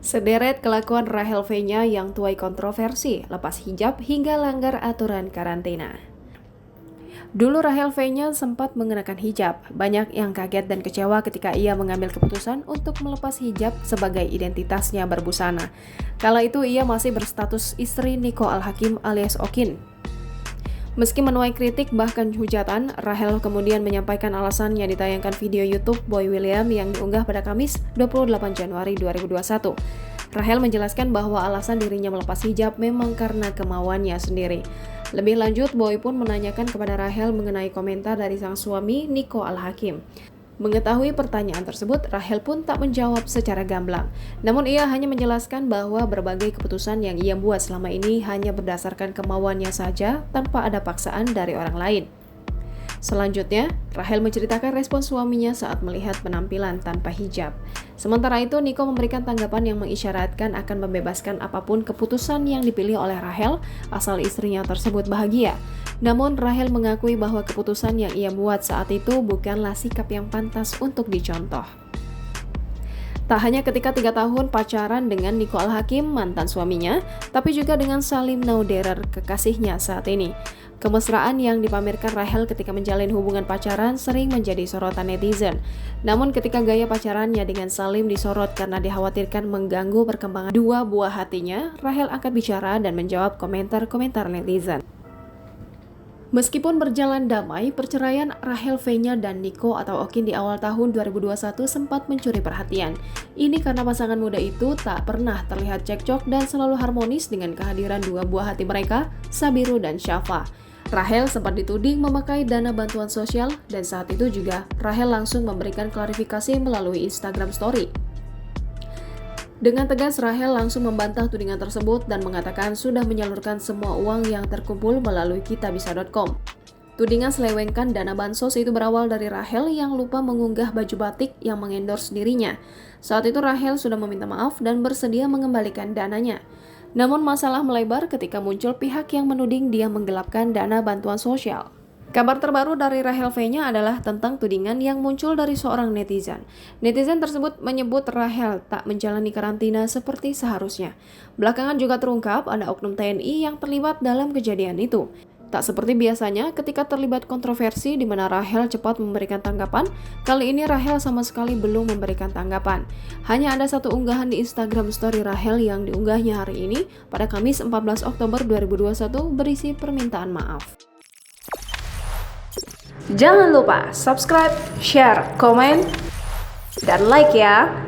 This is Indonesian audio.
Sederet kelakuan Rachel V-nya yang tuai kontroversi, lepas hijab hingga langgar aturan karantina. Dulu Rachel V-nya sempat mengenakan hijab. Banyak yang kaget dan kecewa ketika ia mengambil keputusan untuk melepas hijab sebagai identitasnya berbusana. Kala itu ia masih berstatus istri Nico Al-Hakim alias Okin. Meski menuai kritik bahkan hujatan, Rachel kemudian menyampaikan alasannya ditayangkan video YouTube Boy William yang diunggah pada Kamis 28 Januari 2021. Rachel menjelaskan bahwa alasan dirinya melepas hijab memang karena kemauannya sendiri. Lebih lanjut, Boy pun menanyakan kepada Rachel mengenai komentar dari sang suami Nico Al-Hakim. Mengetahui pertanyaan tersebut, Rachel pun tak menjawab secara gamblang. Namun ia hanya menjelaskan bahwa berbagai keputusan yang ia buat selama ini hanya berdasarkan kemauannya saja tanpa ada paksaan dari orang lain. Selanjutnya, Rachel menceritakan respon suaminya saat melihat penampilan tanpa hijab. Sementara itu, Nico memberikan tanggapan yang mengisyaratkan akan membebaskan apapun keputusan yang dipilih oleh Rachel asal istrinya tersebut bahagia. Namun, Rachel mengakui bahwa keputusan yang ia buat saat itu bukanlah sikap yang pantas untuk dicontoh. Tak hanya ketika 3 tahun pacaran dengan Nico Al-Hakim, mantan suaminya, tapi juga dengan Salim Nauderer, kekasihnya saat ini. Kemesraan yang dipamerkan Rachel ketika menjalin hubungan pacaran sering menjadi sorotan netizen. Namun ketika gaya pacarannya dengan Salim disorot karena dikhawatirkan mengganggu perkembangan dua buah hatinya, Rachel angkat bicara dan menjawab komentar-komentar netizen. Meskipun berjalan damai, perceraian Rachel V-nya dan Nico atau Okin di awal tahun 2021 sempat mencuri perhatian. Ini karena pasangan muda itu tak pernah terlihat cekcok dan selalu harmonis dengan kehadiran dua buah hati mereka, Sabiru dan Syafa. Rachel sempat dituding memakai dana bantuan sosial dan saat itu juga Rachel langsung memberikan klarifikasi melalui Instagram Story. Dengan tegas, Rachel langsung membantah tudingan tersebut dan mengatakan sudah menyalurkan semua uang yang terkumpul melalui kitabisa.com. Tudingan selewengkan dana bansos itu berawal dari Rachel yang lupa mengunggah baju batik yang mengendorse dirinya. Saat itu Rachel sudah meminta maaf dan bersedia mengembalikan dananya. Namun masalah melebar ketika muncul pihak yang menuding dia menggelapkan dana bantuan sosial. Kabar terbaru dari Rachel V-nya adalah tentang tudingan yang muncul dari seorang netizen. Netizen tersebut menyebut Rachel tak menjalani karantina seperti seharusnya. Belakangan juga terungkap ada oknum TNI yang terlibat dalam kejadian itu. Tak seperti biasanya ketika terlibat kontroversi di mana Rachel cepat memberikan tanggapan, kali ini Rachel sama sekali belum memberikan tanggapan. Hanya ada satu unggahan di Instagram Story Rachel yang diunggahnya hari ini pada Kamis 14 Oktober 2021 berisi permintaan maaf. Jangan lupa subscribe, share, komen, dan like ya!